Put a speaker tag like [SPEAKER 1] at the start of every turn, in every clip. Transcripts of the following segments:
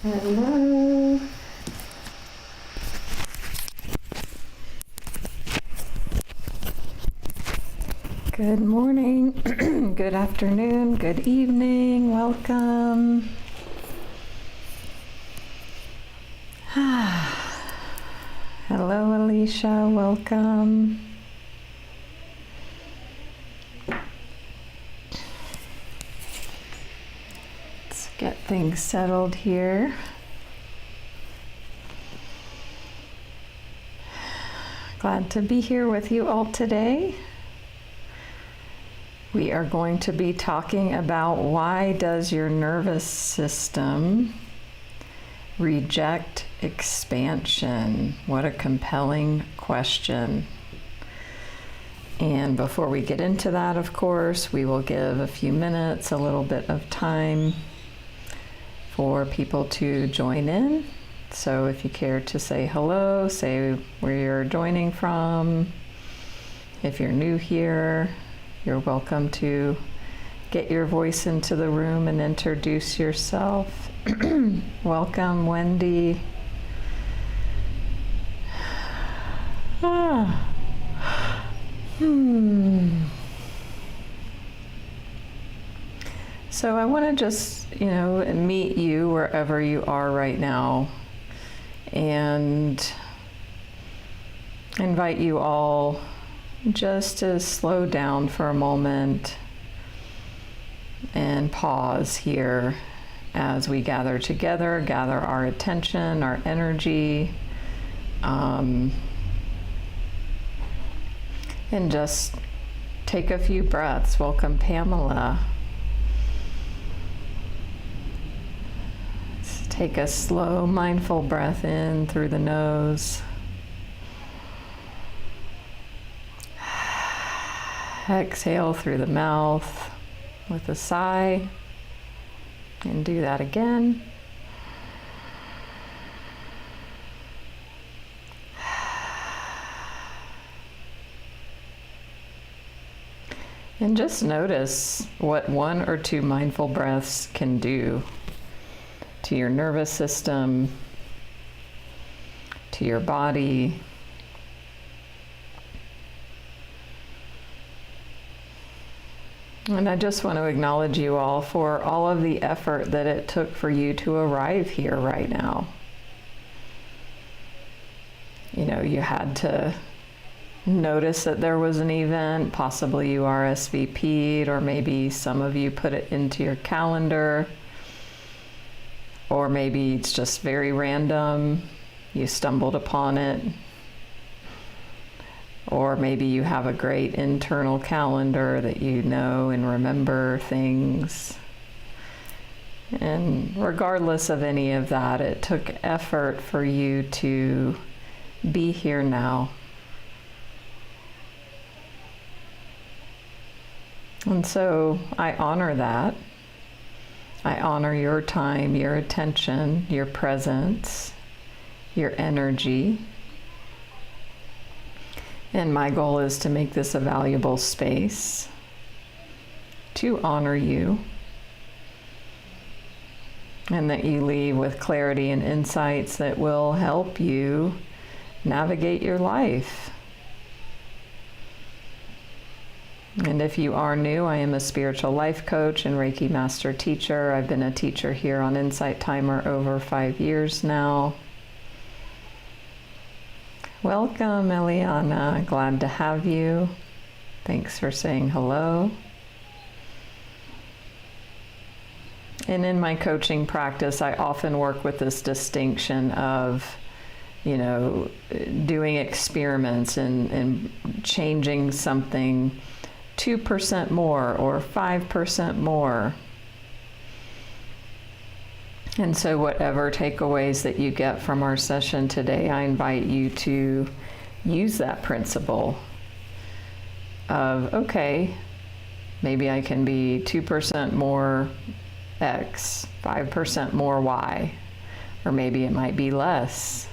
[SPEAKER 1] Hello. Good morning, good afternoon, good evening, welcome. Hello, Alicia, welcome. Let's get things settled here. Glad to be here with you all today. We are going to be talking about why does your nervous system reject expansion? What a compelling question. And before we get into that, of course, we will give a few minutes, a little bit of time for people to join in. So if you care to say hello, say where you're joining from. If you're new here, you're welcome to get your voice into the room and introduce yourself. Welcome, Wendy. So I want to just, meet you wherever you are right now and invite you all just to slow down for a moment and pause here as we gather together, gather our attention, our energy, and just take a few breaths. Welcome, Pamela. Let's take a slow, mindful breath in through the nose. Exhale through the mouth with a sigh, and do that again. And just notice what 1 or 2 mindful breaths can do to your nervous system, to your body. And I just want to acknowledge you all for all of the effort that it took for you to arrive here right now. You had to notice that there was an event, possibly you RSVP'd, or maybe some of you put it into your calendar, or maybe it's just very random, you stumbled upon it. Or maybe you have a great internal calendar that you know and remember things. And regardless of any of that, it took effort for you to be here now. And so I honor that. I honor your time, your attention, your presence, your energy. And my goal is to make this a valuable space to honor you, and that you leave with clarity and insights that will help you navigate your life. And if you are new, I am a spiritual life coach and Reiki master teacher. I've been a teacher here on Insight Timer over 5 years now. Welcome, Eliana. Glad to have you. Thanks for saying hello. And in my coaching practice, I often work with this distinction of, doing experiments and changing something 2% more or 5% more. And so whatever takeaways that you get from our session today, I invite you to use that principle of, okay, Maybe I can be 2% more X, 5% more Y, or maybe it might be less.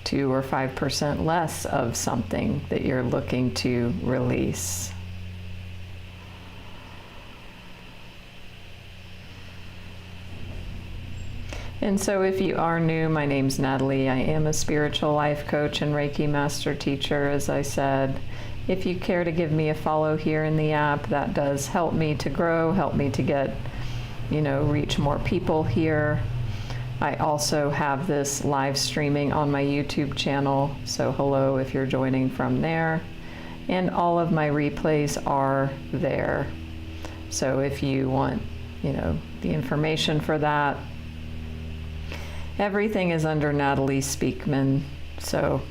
[SPEAKER 1] 2 or 5% less of something that you're looking to release. And so if you are new, my name's Natalie. I am a spiritual life coach and Reiki master teacher, as I said. If you care to give me a follow here in the app, that does help me to grow, help me to get, reach more people here. I also have this live streaming on my YouTube channel, so hello if you're joining from there. And all of my replays are there. So if you want, the information for that, everything is under Natalie Speakman, so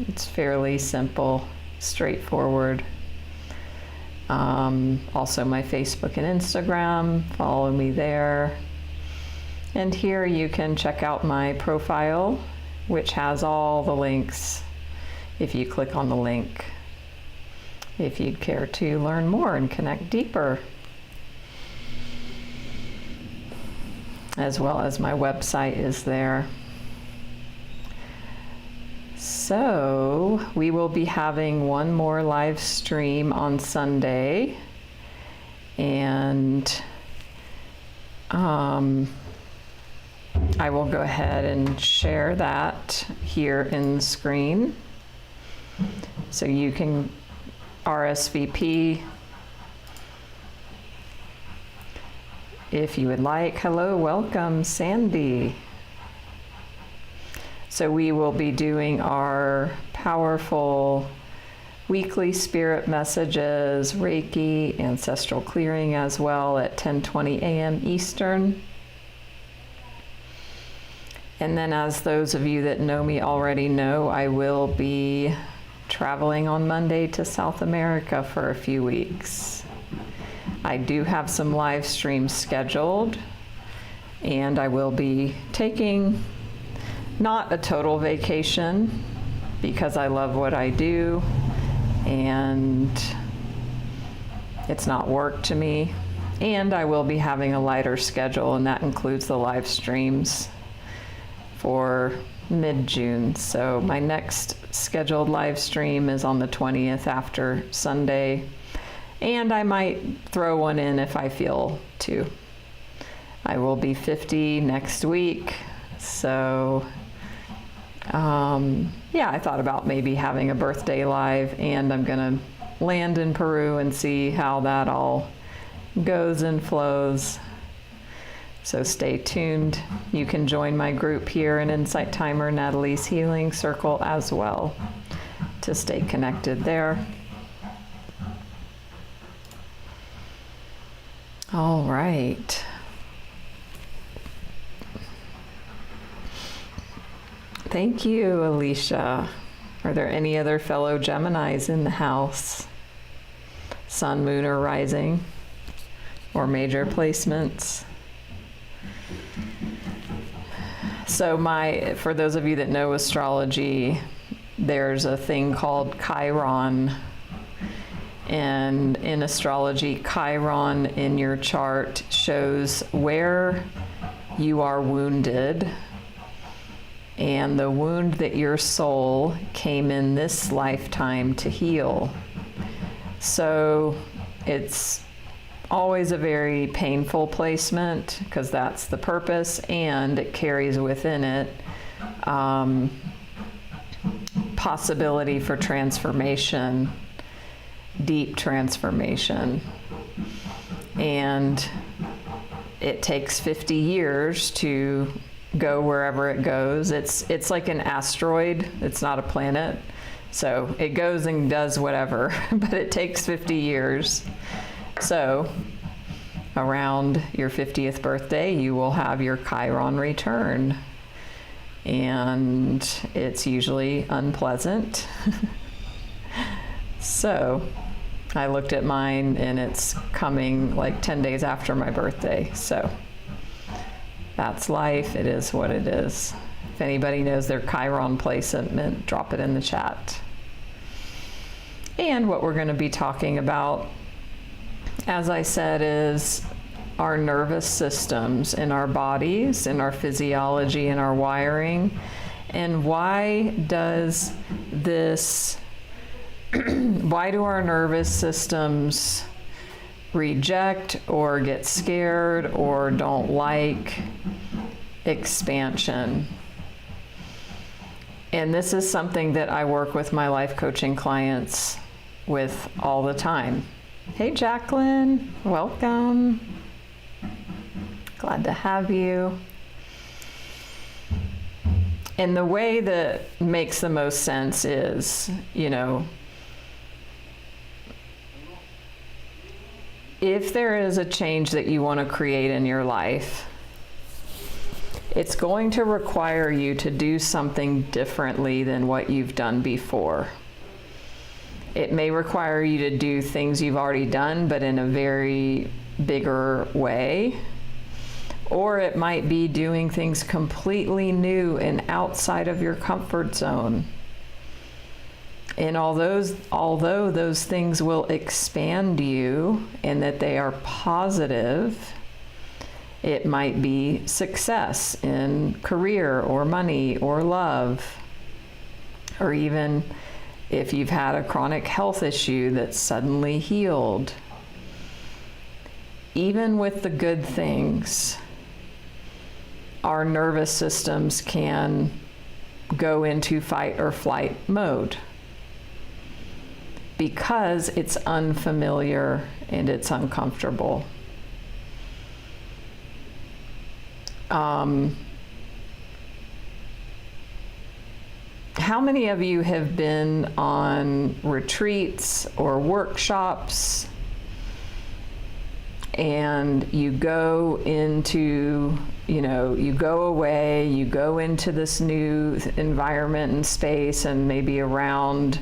[SPEAKER 1] it's fairly simple, straightforward. Also my Facebook and Instagram, follow me there. And here you can check out my profile, which has all the links if you click on the link, if you'd care to learn more and connect deeper. As well as my website is there. So we will be having one more live stream on Sunday, and I will go ahead and share that here in the screen so you can RSVP if you would like. Hello, welcome, Sandy. So we will be doing our powerful weekly spirit messages, Reiki, ancestral clearing as well at 10:20 a.m. Eastern. And then, as those of you that know me already know, I will be traveling on Monday to South America for a few weeks. I do have some live streams scheduled, and I will be taking not a total vacation because I love what I do and it's not work to me. And I will be having a lighter schedule, and that includes the live streams for mid-June. So my next scheduled live stream is on the 20th after Sunday, and I might throw one in if I feel to. I will be 50 next week, so yeah, I thought about maybe having a birthday live, and I'm gonna land in Peru and see how that all goes and flows. So stay tuned. You can join my group here in Insight Timer, Natalie's Healing Circle, as well, to stay connected there. All right. Thank you, Alicia. Are there any other fellow Geminis in the house? Sun, moon, or rising, or major placements? So for those of you that know astrology, there's a thing called Chiron. And in astrology, Chiron in your chart shows where you are wounded and the wound that your soul came in this lifetime to heal. So it's always a very painful placement because that's the purpose, and it carries within it possibility for transformation, deep transformation. And it takes 50 years to go wherever it goes. It's like an asteroid. It's not a planet. So it goes and does whatever, but it takes 50 years. So around your 50th birthday, you will have your Chiron return. And it's usually unpleasant. So I looked at mine, and it's coming like 10 days after my birthday. So that's life. It is what it is. If anybody knows their Chiron placement, drop it in the chat. And what we're going to be talking about, as I said, is our nervous systems in our bodies, in our physiology, in our wiring. And why does this, why do our nervous systems reject or get scared or don't like expansion? And this is something that I work with my life coaching clients with all the time. Hey, Jacqueline, welcome. Glad to have you. And the way that makes the most sense is, you know, if there is a change that you want to create in your life, it's going to require you to do something differently than what you've done before. It may require you to do things you've already done, but in a very bigger way. Or it might be doing things completely new and outside of your comfort zone. And although those things will expand you and that they are positive, it might be success in career or money or love, or even if you've had a chronic health issue that's suddenly healed. Even with the good things, our nervous systems can go into fight or flight mode because it's unfamiliar and it's uncomfortable. How many of you have been on retreats or workshops and you go into, you know, you go away, you go into this new environment and space and maybe around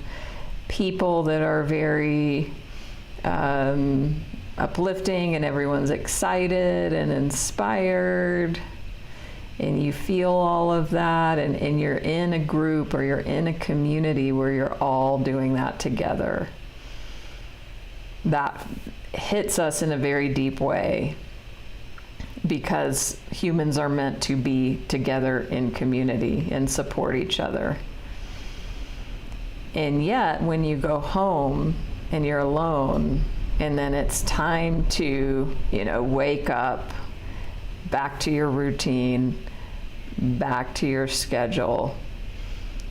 [SPEAKER 1] people that are very uplifting and everyone's excited and inspired, and you feel all of that, and you're in a group or you're in a community where you're all doing that together. That hits us in a very deep way because humans are meant to be together in community and support each other. And yet, when you go home and you're alone, and then it's time to, you know, wake up, back to your routine, back to your schedule,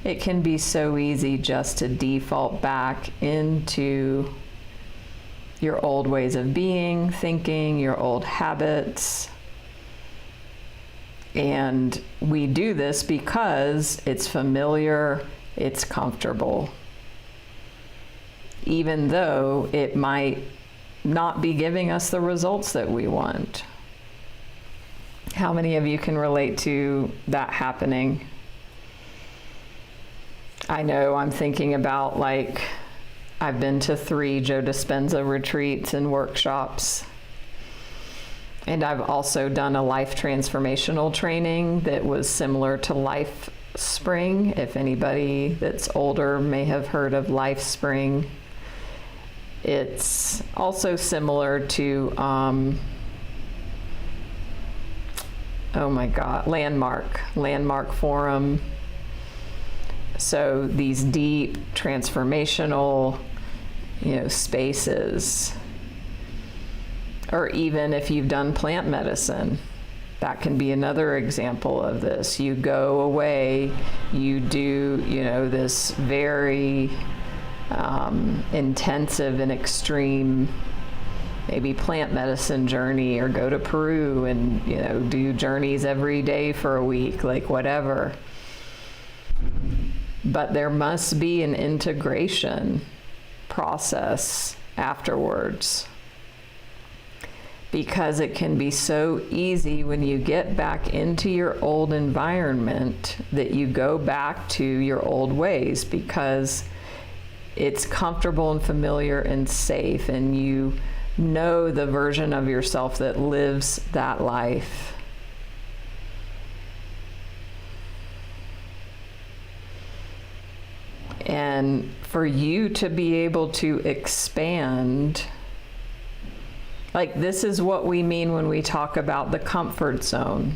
[SPEAKER 1] it can be so easy just to default back into your old ways of being, thinking, your old habits. And we do this because it's familiar, it's comfortable, even though it might not be giving us the results that we want. How many of you can relate to that happening? I know I'm thinking about, like, I've been to 3 Joe Dispenza retreats and workshops. And I've also done a life transformational training that was similar to Life Spring. If anybody that's older may have heard of Life Spring. It's also similar to, oh my God, Landmark Forum. So these deep transformational, you know, spaces. Or even if you've done plant medicine, that can be another example of this. You go away, you do, you know, this very intensive and extreme, maybe plant medicine journey, or go to Peru and, you know, do journeys every day for a week, like whatever. But there must be an integration process afterwards, because it can be so easy when you get back into your old environment that you go back to your old ways because it's comfortable and familiar and safe, and you know the version of yourself that lives that life. And for for you to be able to expand, like this is what we mean when we talk about the comfort zone.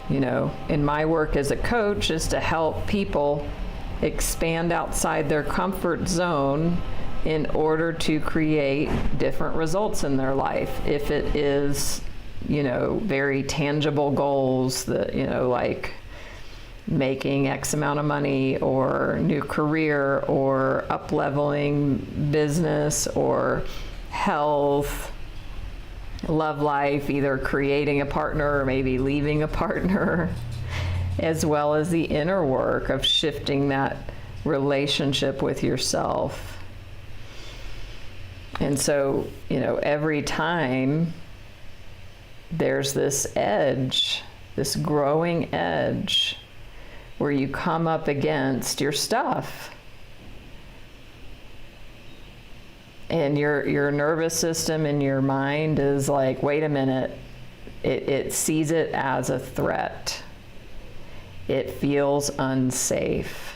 [SPEAKER 1] You know, in my work as a coach is to help people expand outside their comfort zone in order to create different results in their life. If it is, you know, very tangible goals that, you know, like making X amount of money or new career or up-leveling business or health, love life, either creating a partner or maybe leaving a partner, as well as the inner work of shifting that relationship with yourself. And so, you know, every time there's this edge, this growing edge, where you come up against your stuff. And your nervous system and your mind is like, wait a minute, it sees it as a threat. It feels unsafe,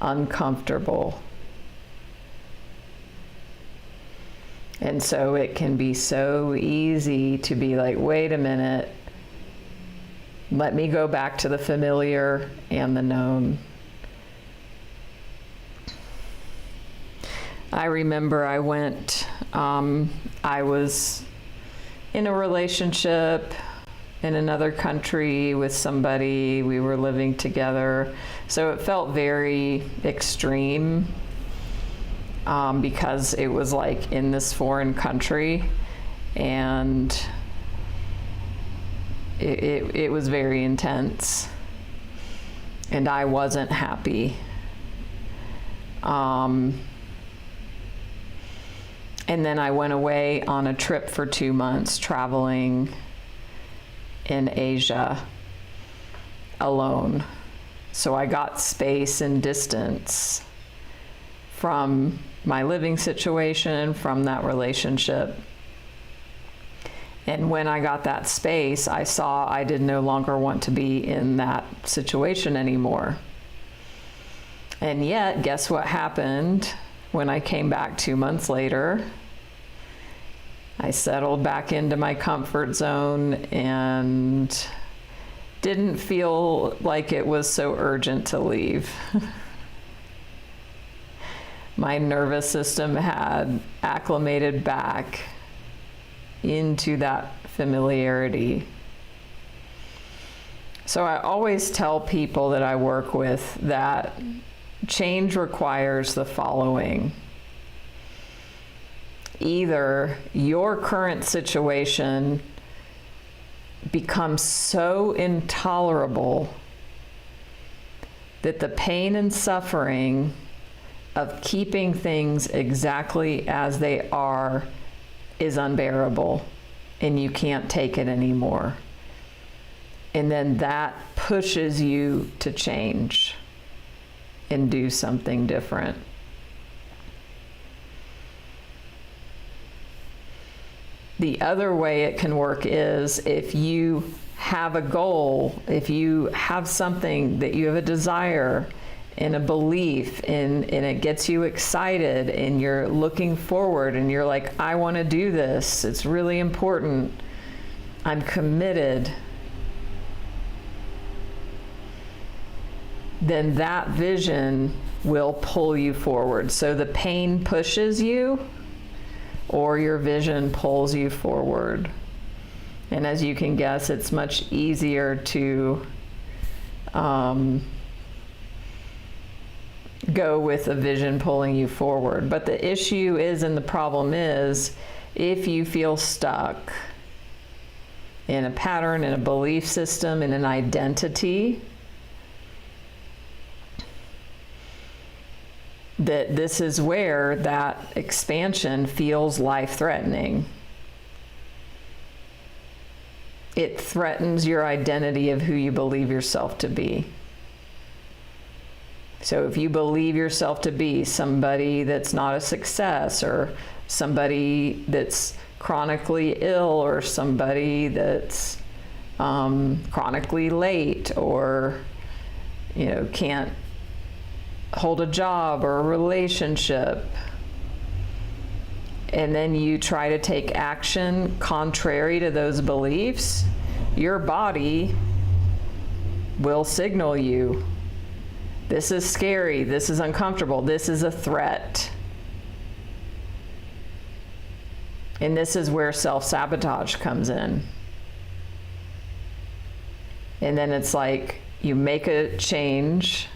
[SPEAKER 1] uncomfortable. And so it can be so easy to be like, wait a minute, let me go back to the familiar and the known. I remember I was in a relationship in another country with somebody. We were living together. So it felt very extreme because it was like in this foreign country, and it was very intense, and I wasn't happy. And then I went away on a trip for 2 months, traveling in Asia alone. So I got space and distance from my living situation, from that relationship. And when I got that space, I saw I did no longer want to be in that situation anymore. And yet, guess what happened when I came back 2 months later? I settled back into my comfort zone and didn't feel like it was so urgent to leave. My nervous system had acclimated back into that familiarity. So I always tell people that I work with that change requires the following. Either your current situation becomes so intolerable that the pain and suffering of keeping things exactly as they are is unbearable and you can't take it anymore. And then that pushes you to change and do something different. The other way it can work is if you have a goal, if you have something that you have a desire and a belief and it gets you excited and you're looking forward and you're like, I want to do this. It's really important. I'm committed. Then that vision will pull you forward. So the pain pushes you, or your vision pulls you forward. And as you can guess, it's much easier to go with a vision pulling you forward. But the issue is, and the problem is, if you feel stuck in a pattern, in a belief system, in an identity, that this is where that expansion feels life-threatening. It threatens your identity of who you believe yourself to be. So if you believe yourself to be somebody that's not a success, or somebody that's chronically ill, or somebody that's chronically late, or can't hold a job or a relationship, and then you try to take action contrary to those beliefs, your body will signal you, this is scary, this is uncomfortable, this is a threat. And this is where self-sabotage comes in. And then it's like you make a change,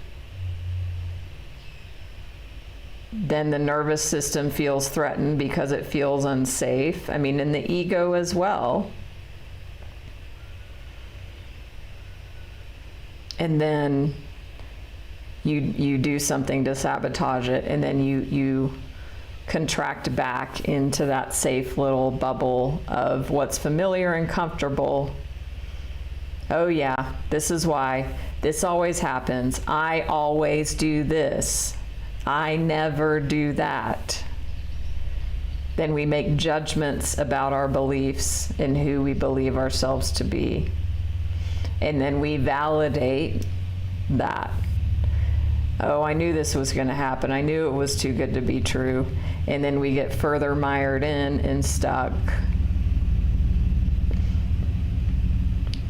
[SPEAKER 1] then the nervous system feels threatened because it feels unsafe. I mean, and the ego as well. And then you do something to sabotage it, and then you contract back into that safe little bubble of what's familiar and comfortable. Oh yeah, this is why this always happens. I always do this. I never do that. Then we make judgments about our beliefs and who we believe ourselves to be. And then we validate that. Oh, I knew this was going to happen. I knew it was too good to be true. And then we get further mired in and stuck.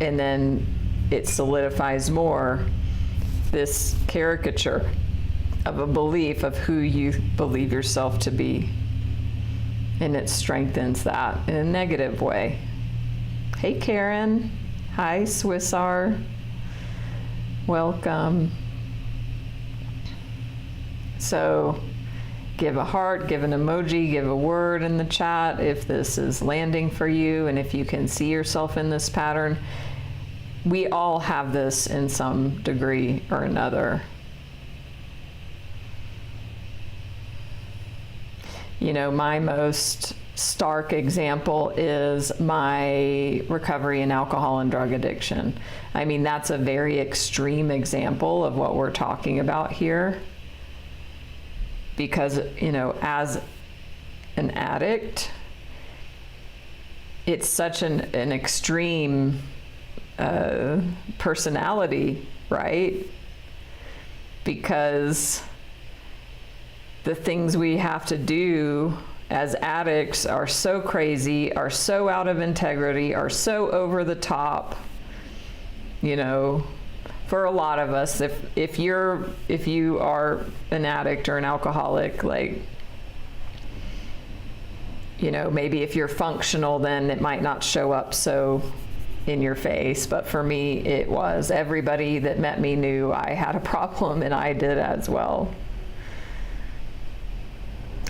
[SPEAKER 1] And then it solidifies more this caricature of a belief of who you believe yourself to be. And it strengthens that in a negative way. Hey, Karen. Hi, Swissar. Welcome. So give a heart, give an emoji, give a word in the chat if this is landing for you and if you can see yourself in this pattern. We all have this in some degree or another. My most stark example is my recovery in alcohol and drug addiction. I mean, that's a very extreme example of what we're talking about here. Because, as an addict, it's such an extreme personality, right? Because the things we have to do as addicts are so crazy, are so out of integrity, are so over the top, for a lot of us. If you are an addict or an alcoholic, maybe if you're functional, then it might not show up so in your face. But for me, it was. Everybody that met me knew I had a problem, and I did as well.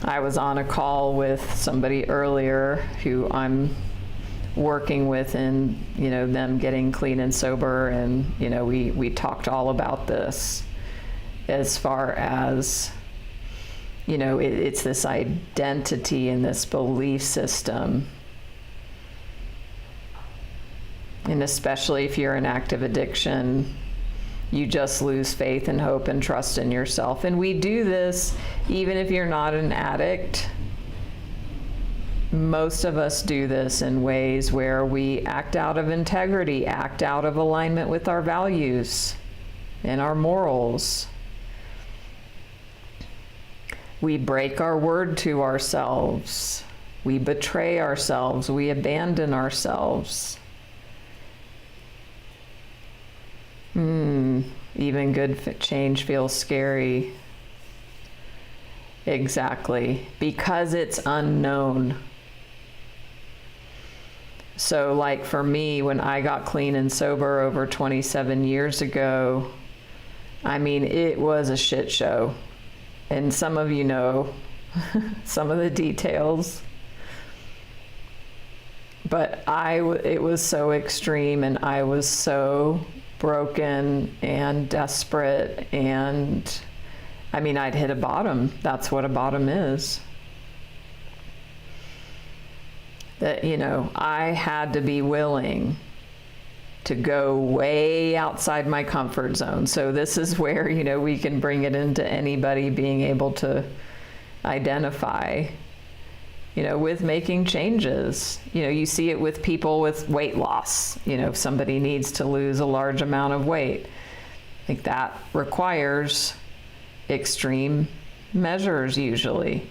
[SPEAKER 1] I was on a call with somebody earlier who I'm working with, and them getting clean and sober, and we talked all about this as far as it's this identity and this belief system. And especially if you're in active addiction, you just lose faith and hope and trust in yourself. And we do this even if you're not an addict. Most of us do this in ways where we act out of integrity, act out of alignment with our values and our morals. We break our word to ourselves. We betray ourselves. We abandon ourselves. Even good change feels scary. Exactly. Because it's unknown. So for me, when I got clean and sober over 27 years ago, I mean, it was a shit show. And some of you know some of the details. But it was so extreme, and I was so broken and desperate, and I mean, I'd hit a bottom. That's what a bottom is. That, I had to be willing to go way outside my comfort zone. So this is where, we can bring it into anybody being able to identify, with making changes. You see it with people with weight loss. If somebody needs to lose a large amount of weight, Like that requires extreme measures usually.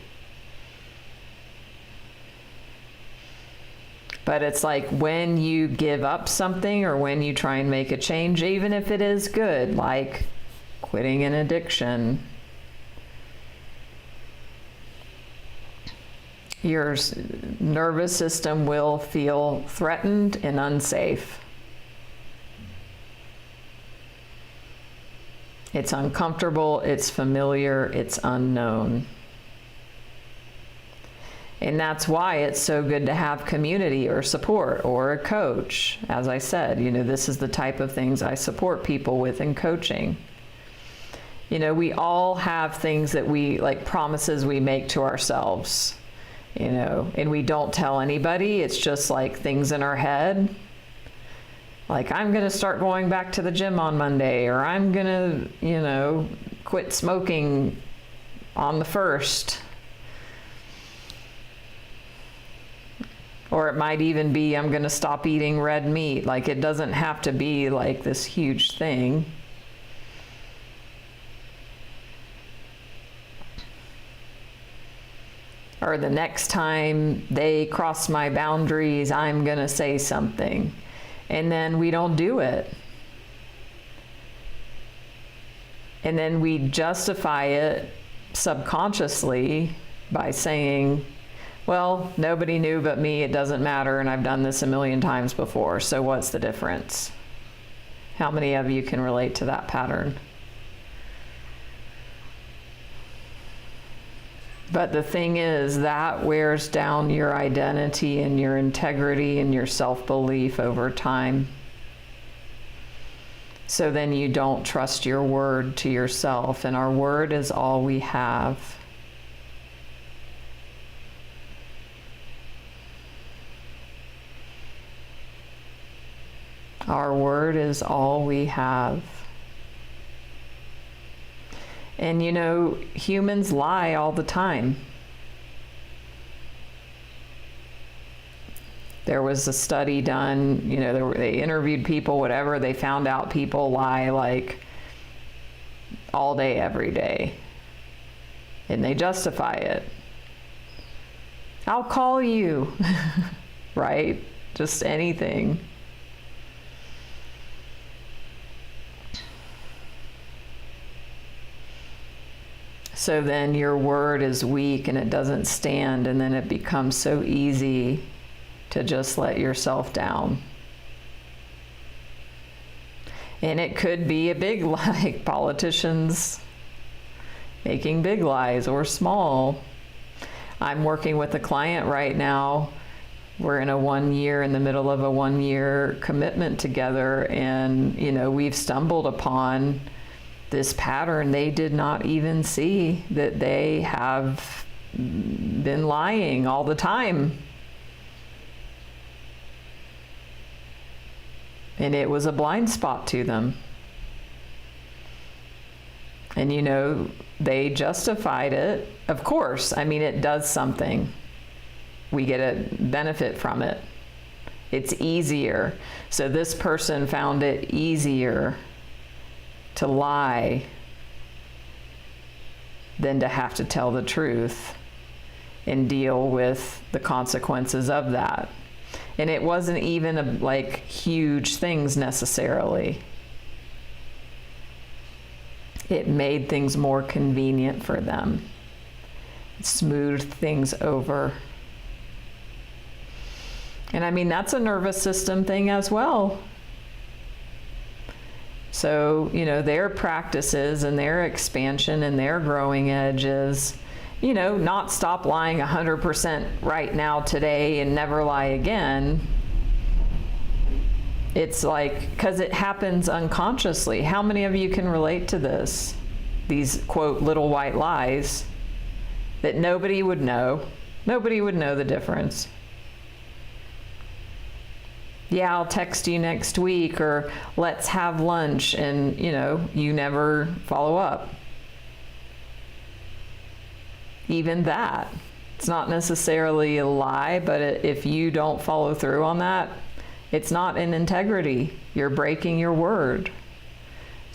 [SPEAKER 1] But it's like when you give up something or when you try and make a change, even if it is good, like quitting an addiction, your nervous system will feel threatened and unsafe. It's uncomfortable, it's familiar, it's unknown. And that's why it's so good to have community or support or a coach. As I said, this is the type of things I support people with in coaching. We all have things that we, like promises we make to ourselves, and we don't tell anybody. It's just like things in our head. Like, I'm going to start going back to the gym on Monday, or I'm going to, quit smoking on the 1st. Or it might even be, I'm going to stop eating red meat. Like, it doesn't have to be like this huge thing. Or the next time they cross my boundaries, I'm going to say something. And then we don't do it. And then we justify it subconsciously by saying, well, nobody knew but me, it doesn't matter, and I've done this a million times before, so what's the difference? How many of you can relate to that pattern? But the thing is, that wears down your identity and your integrity and your self-belief over time. So then you don't trust your word to yourself, and our word is all we have. Our word is all we have. And humans lie all the time. There was a study done, they interviewed people, whatever, they found out people lie like all day, every day. And they justify it. I'll call you, right? Just anything. So then your word is weak and it doesn't stand, and then it becomes so easy to just let yourself down. And it could be a big lie, like politicians making big lies, or small. I'm working with a client right now. We're in the middle of a 1-year commitment together, and we've stumbled upon this pattern. They did not even see that they have been lying all the time. And it was a blind spot to them. And they justified it. Of course, it does something. We get a benefit from it. It's easier. So this person found it easier to lie than to have to tell the truth and deal with the consequences of that. And it wasn't even like huge things necessarily. It made things more convenient for them. It smoothed things over. And that's a nervous system thing as well. So, their practices and their expansion and their growing edges, not stop lying 100% right now, today, and never lie again. It's like, because it happens unconsciously. How many of you can relate to this? These, quote, little white lies that nobody would know. Nobody would know the difference. Yeah, I'll text you next week, or let's have lunch, and you never follow up. Even that, it's not necessarily a lie, but if you don't follow through on that, it's not in integrity. You're breaking your word.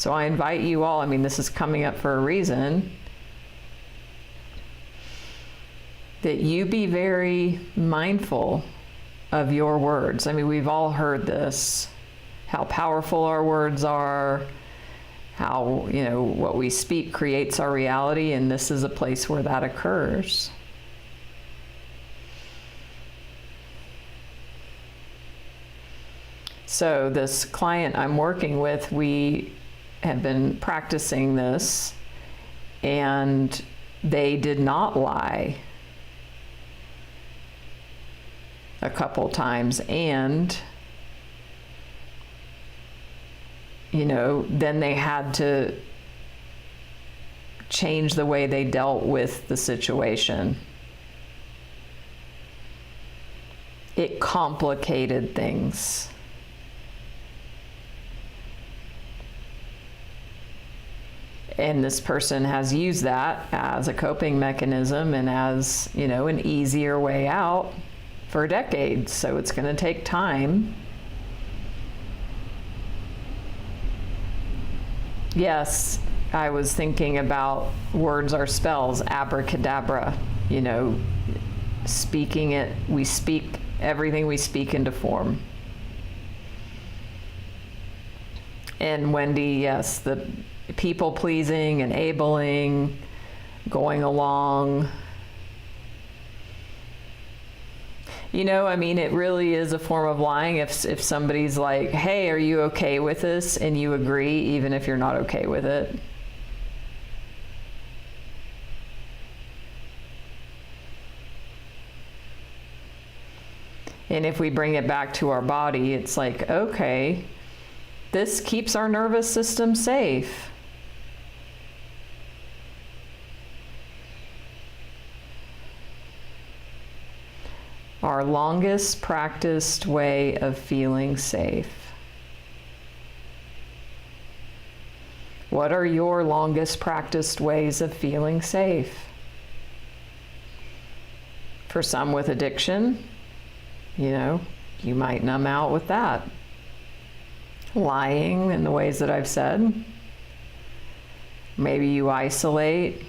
[SPEAKER 1] So I invite you all, I mean, this is coming up for a reason, that you be very mindful of your words. I mean, we've all heard this, how powerful our words are, how, you know, what we speak creates our reality, and this is a place where that occurs. So this client I'm working with, we have been practicing this, and they did not lie a couple times, and you know, then they had to change the way they dealt with the situation. It complicated things. And this person has used that as a coping mechanism and as, you know, an easier way out for decades. So it's going to take time. Yes, I was thinking about words are spells, abracadabra, you know, speaking it, we speak everything we speak into form. And Wendy, yes, the people pleasing, enabling, going along. You know, I mean, it really is a form of lying if somebody's like, hey, are you okay with this? And you agree, even if you're not okay with it. And if we bring it back to our body, it's like, okay, this keeps our nervous system safe. Our longest practiced way of feeling safe. What are your longest practiced ways of feeling safe? For some with addiction, you know, you might numb out with that. Lying in the ways that I've said. Maybe you isolate.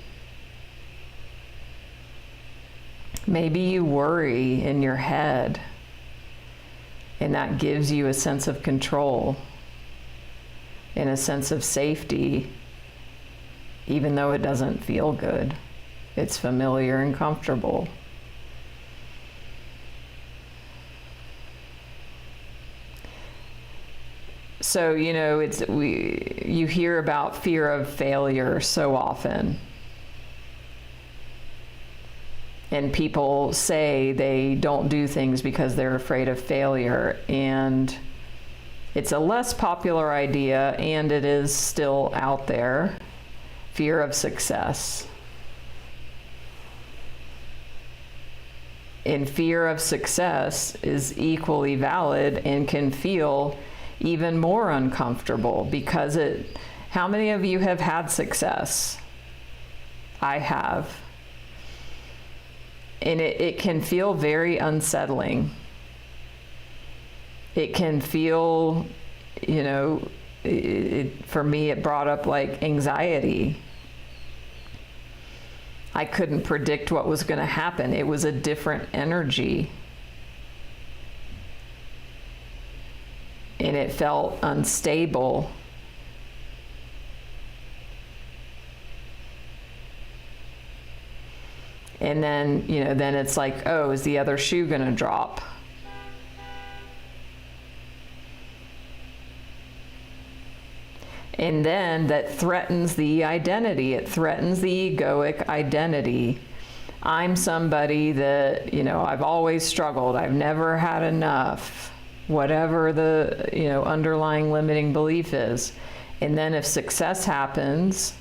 [SPEAKER 1] Maybe you worry in your head, and that gives you a sense of control and a sense of safety, even though it doesn't feel good. It's familiar and comfortable. So, you know, you hear about fear of failure so often. And people say they don't do things because they're afraid of failure. And it's a less popular idea, and it is still out there. Fear of success. And fear of success is equally valid and can feel even more uncomfortable because how many of you have had success? I have. And it can feel very unsettling. It can feel, you know, for me it brought up like anxiety. I couldn't predict what was going to happen. It was a different energy. And it felt unstable. And then, you know, then it's like, oh, is the other shoe going to drop? And then that threatens the identity. It threatens the egoic identity. I'm somebody that, you know, I've always struggled. I've never had enough. Whatever the, you know, underlying limiting belief is. And then if success happens,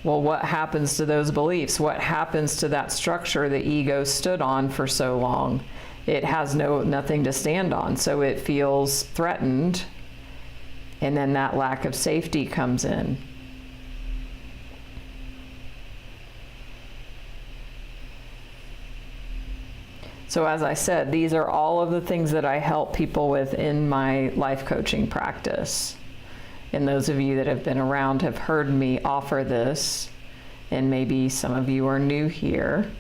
[SPEAKER 1] well, what happens to those beliefs? What happens to that structure the ego stood on for so long? It has nothing to stand on, so it feels threatened, and then that lack of safety comes in. So as I said, these are all of the things that I help people with in my life coaching practice. And those of you that have been around have heard me offer this, and maybe some of you are new here.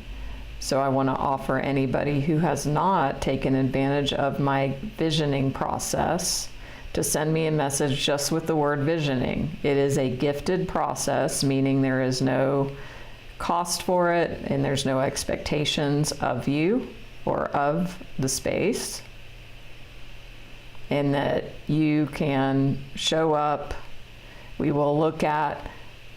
[SPEAKER 1] So I want to offer anybody who has not taken advantage of my visioning process to send me a message just with the word visioning. It is a gifted process, meaning there is no cost for it and there's no expectations of you or of the space. And that you can show up. We will look at,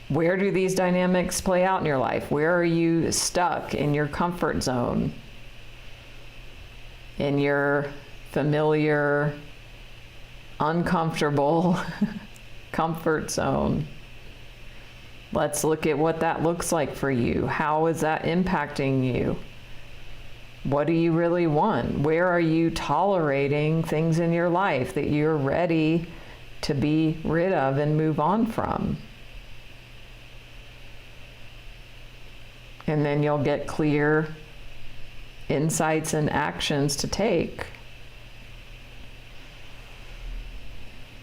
[SPEAKER 1] where do these dynamics play out in your life? Where are you stuck in your comfort zone? In your familiar, uncomfortable comfort zone. Let's look at what that looks like for you. How is that impacting you? What do you really want? Where are you tolerating things in your life that you're ready to be rid of and move on from? And then you'll get clear insights and actions to take.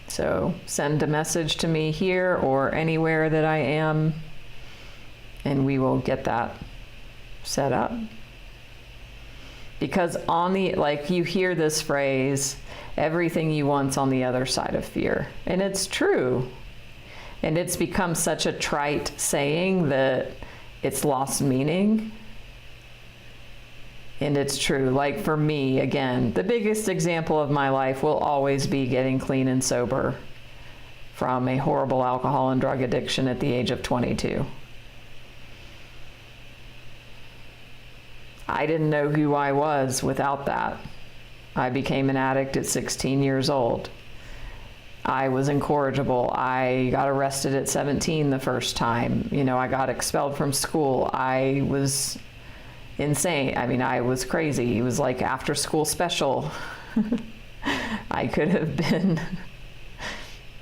[SPEAKER 1] So send a message to me here or anywhere that I am, and we will get that set up. Because like you hear this phrase, everything you want's on the other side of fear. And it's true. And it's become such a trite saying that it's lost meaning. And it's true. Like for me, again, the biggest example of my life will always be getting clean and sober from a horrible alcohol and drug addiction at the age of 22. I didn't know who I was without that. I became an addict at 16 years old. I was incorrigible. I got arrested at 17 the first time. I got expelled from school. I was insane. I mean, I was crazy. It was like after school special. I could have been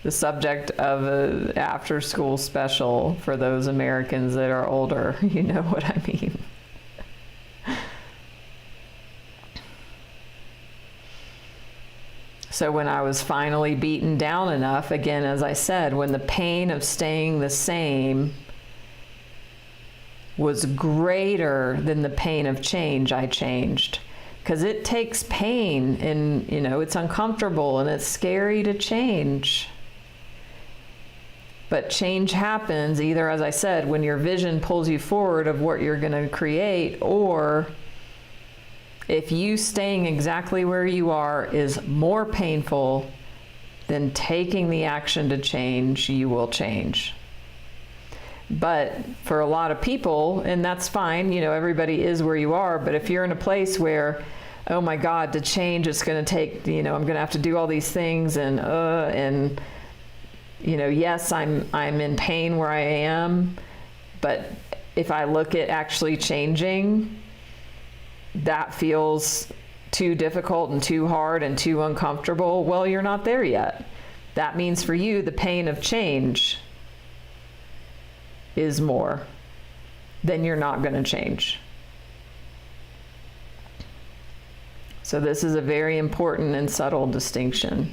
[SPEAKER 1] the subject of an after school special for those Americans that are older. You know what I mean? So when I was finally beaten down enough, again, as I said, when the pain of staying the same was greater than the pain of change, I changed. Because it takes pain and, it's uncomfortable and it's scary to change. But change happens either, as I said, when your vision pulls you forward of what you're going to create, or if you staying exactly where you are is more painful than taking the action to change, you will change. But for a lot of people, and that's fine, everybody is where you are, but if you're in a place where, oh my God, to change, it's going to take, I'm going to have to do all these things and yes, I'm in pain where I am, but if I look at actually changing, that feels too difficult and too hard and too uncomfortable, well, you're not there yet. That means for you, the pain of change is more, then you're not going to change. So this is a very important and subtle distinction.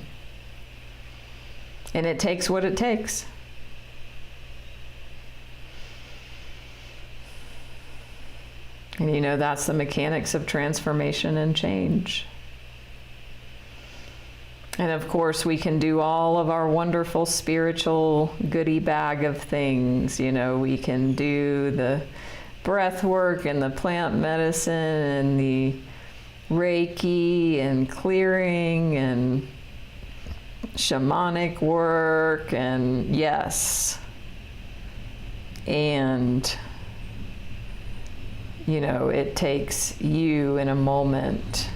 [SPEAKER 1] And it takes what it takes. And that's the mechanics of transformation and change. And of course, we can do all of our wonderful spiritual goodie bag of things. We can do the breath work and the plant medicine and the Reiki and clearing and shamanic work, and yes. And it takes you in a moment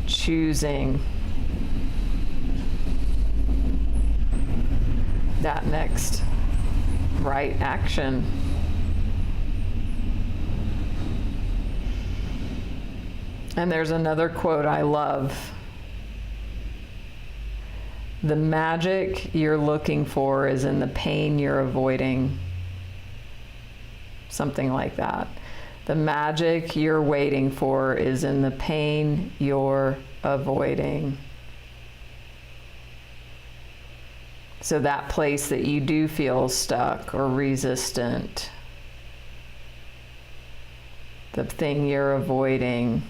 [SPEAKER 1] choosing that next right action. And there's another quote I love. The magic you're looking for is in the pain you're avoiding. Something like that. The magic you're waiting for is in the pain you're avoiding. So that place that you do feel stuck or resistant, the thing you're avoiding,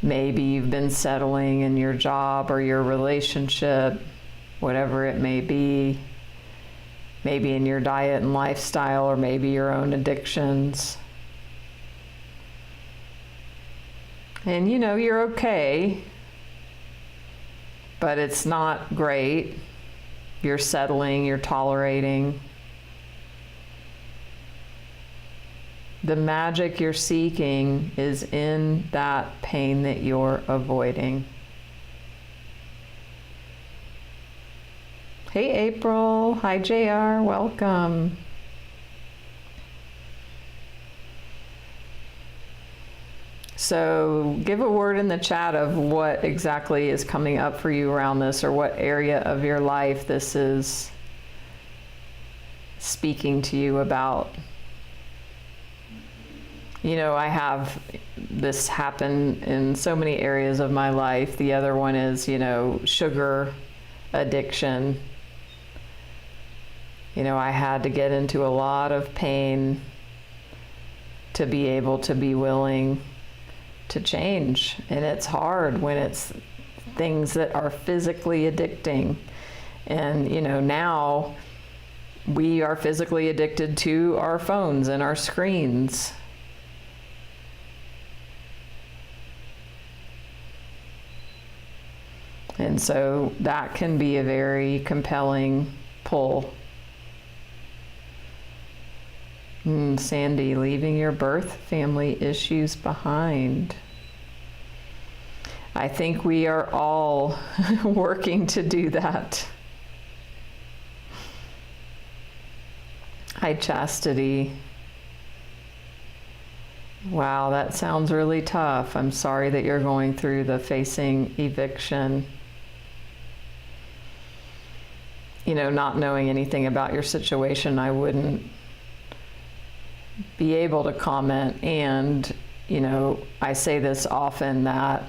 [SPEAKER 1] maybe you've been settling in your job or your relationship, whatever it may be, maybe in your diet and lifestyle, or maybe your own addictions. And you know, you're okay, but it's not great. You're settling, you're tolerating. The magic you're seeking is in that pain that you're avoiding. Hey April, hi JR, welcome. So give a word in the chat of what exactly is coming up for you around this, or what area of your life this is speaking to you about. You know, I have this happen in so many areas of my life. The other one is, you know, sugar addiction. You know, I had to get into a lot of pain to be able to be willing to change. And it's hard when it's things that are physically addicting. And, you know, now we are physically addicted to our phones and our screens. And so that can be a very compelling pull. Sandy, leaving your birth family issues behind. I think we are all working to do that. Hi, Chastity. Wow, that sounds really tough. I'm sorry that you're going through the facing eviction. You know, not knowing anything about your situation, I wouldn't be able to comment. And, you know, I say this often, that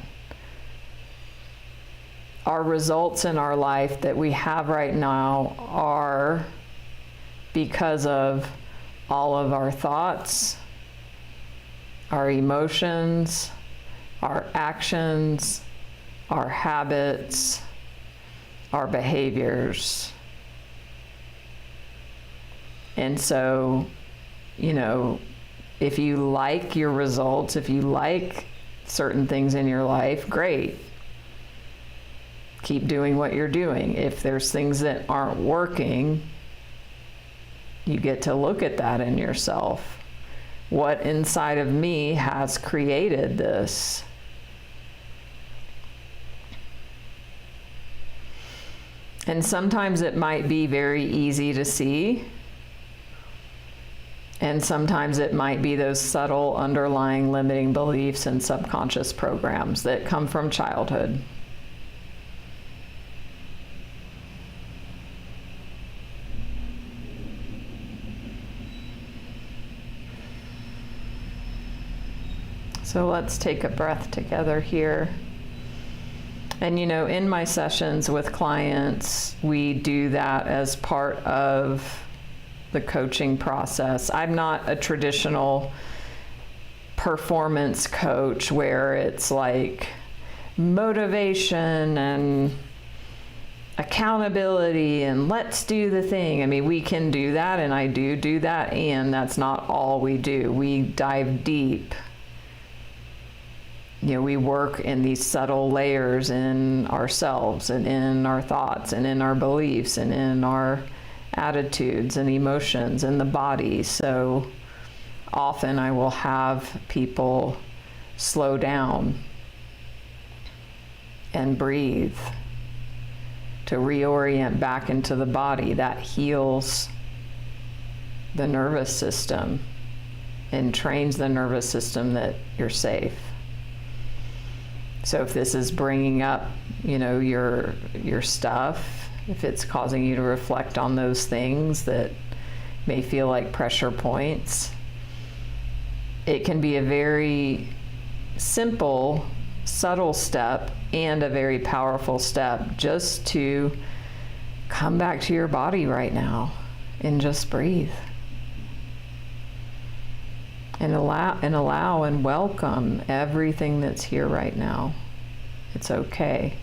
[SPEAKER 1] our results in our life that we have right now are because of all of our thoughts, our emotions, our actions, our habits, our behaviors. And so, you know, if you like your results, if you like certain things in your life, great. Keep doing what you're doing. If there's things that aren't working, you get to look at that in yourself. What inside of me has created this? And sometimes it might be very easy to see. And sometimes it might be those subtle underlying limiting beliefs and subconscious programs that come from childhood. So let's take a breath together here. And you know, in my sessions with clients, we do that as part of the coaching process. I'm not a traditional performance coach where it's like motivation and accountability and let's do the thing. I mean, we can do that, and I do that, and that's not all we do. We dive deep. You know, we work in these subtle layers in ourselves and in our thoughts and in our beliefs and in our attitudes and emotions in the body. So often I will have people slow down and breathe to reorient back into the body. That heals the nervous system and trains the nervous system that you're safe. So if this is bringing up, you know, your stuff, if it's causing you to reflect on those things that may feel like pressure points, it can be a very simple, subtle step and a very powerful step just to come back to your body right now and just breathe. And allow and welcome everything that's here right now. It's okay.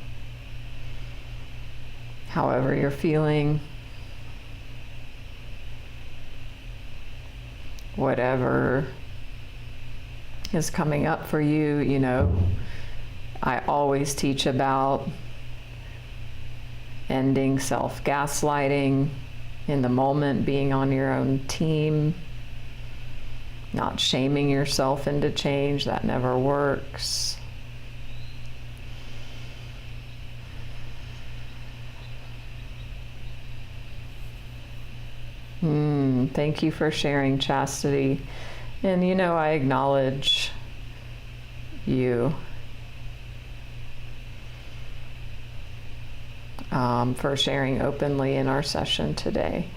[SPEAKER 1] However you're feeling, whatever is coming up for you, you know, I always teach about ending self-gaslighting in the moment, being on your own team, not shaming yourself into change. That never works. Thank you for sharing, Chastity. And you know, I acknowledge you for sharing openly in our session today.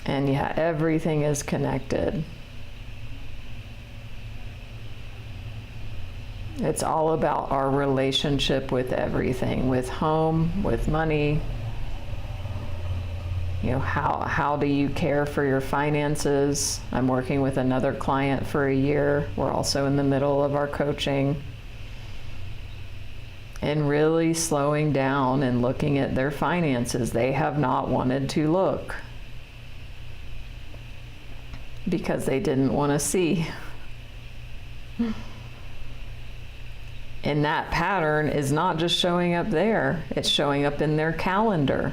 [SPEAKER 1] And yeah, everything is connected. It's all about our relationship with everything, with home, with money. You know, how do you care for your finances? I'm working with another client for a year. We're also in the middle of our coaching. And really slowing down and looking at their finances. They have not wanted to look because they didn't want to see. And that pattern is not just showing up there, it's showing up in their calendar,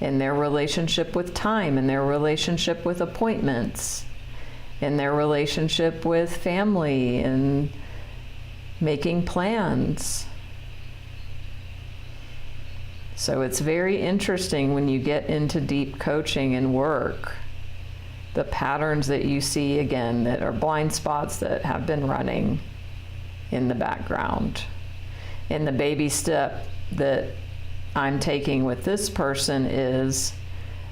[SPEAKER 1] in their relationship with time, in their relationship with appointments, in their relationship with family, and making plans. So it's very interesting when you get into deep coaching and work, the patterns that you see again that are blind spots that have been running in the background. And the baby step that I'm taking with this person is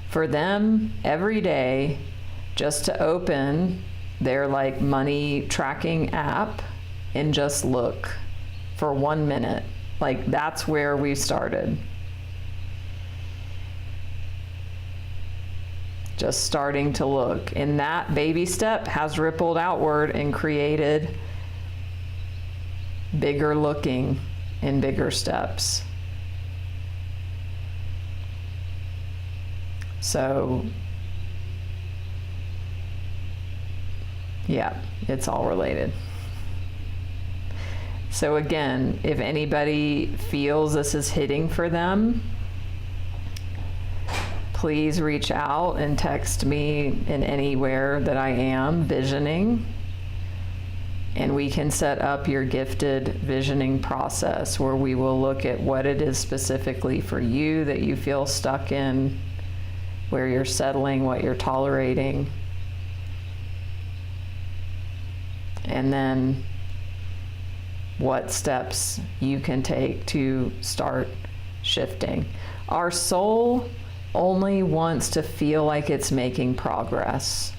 [SPEAKER 1] for them every day just to open their like money tracking app and just look for 1 minute. Like that's where we started. Just starting to look. And that baby step has rippled outward and created bigger looking and bigger steps. So, yeah, it's all related. So again, if anybody feels this is hitting for them, please reach out and text me in anywhere that I am visioning. And we can set up your gifted visioning process where we will look at what it is specifically for you that you feel stuck in, where you're settling, what you're tolerating. And then what steps you can take to start shifting. Our soul only wants to feel like it's making progress.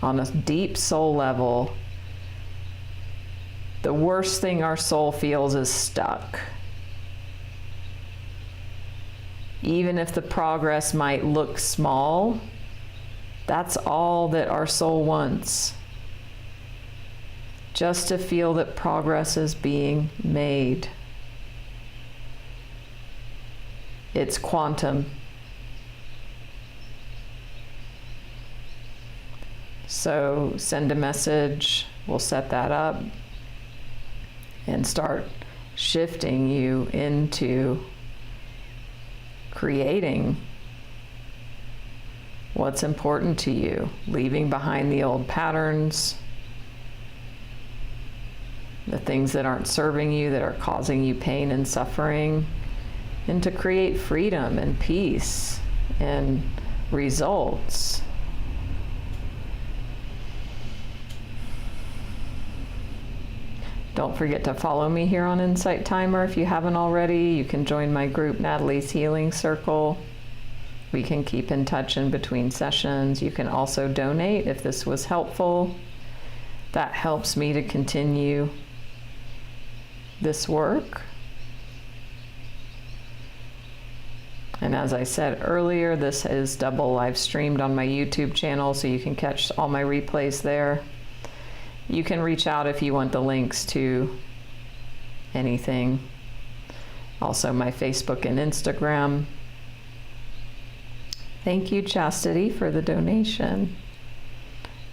[SPEAKER 1] On a deep soul level, the worst thing our soul feels is stuck. Even if the progress might look small, that's all that our soul wants. Just to feel that progress is being made. It's quantum. So send a message, we'll set that up and start shifting you into creating what's important to you, leaving behind the old patterns, the things that aren't serving you, that are causing you pain and suffering, and to create freedom and peace and results. Don't forget to follow me here on Insight Timer if you haven't already. You can join my group, Natalie's Healing Circle. We can keep in touch in between sessions. You can also donate if this was helpful. That helps me to continue this work. And as I said earlier, this is double live streamed on my YouTube channel, so you can catch all my replays there. You can reach out if you want the links to anything. Also my Facebook and Instagram. Thank you, Chastity, for the donation.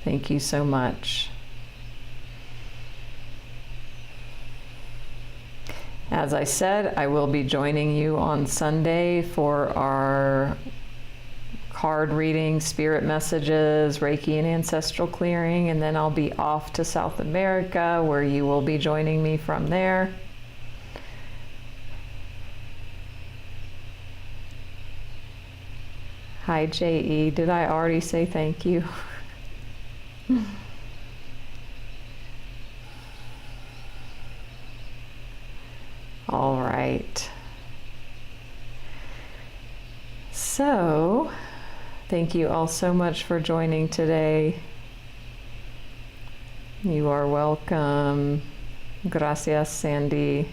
[SPEAKER 1] Thank you so much. As I said, I will be joining you on Sunday for our card reading, spirit messages, Reiki and ancestral clearing, and then I'll be off to South America, where you will be joining me from there. Hi, J.E. Did I already say thank you? All right. So, thank you all so much for joining today. You are welcome. Gracias, Sandy.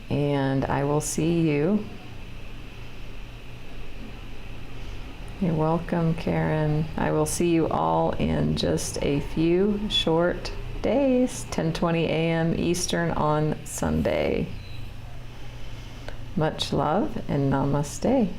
[SPEAKER 1] And I will see you. You're welcome, Karen. I will see you all in just a few short days, 10:20 a.m. Eastern on Sunday. Much love and namaste.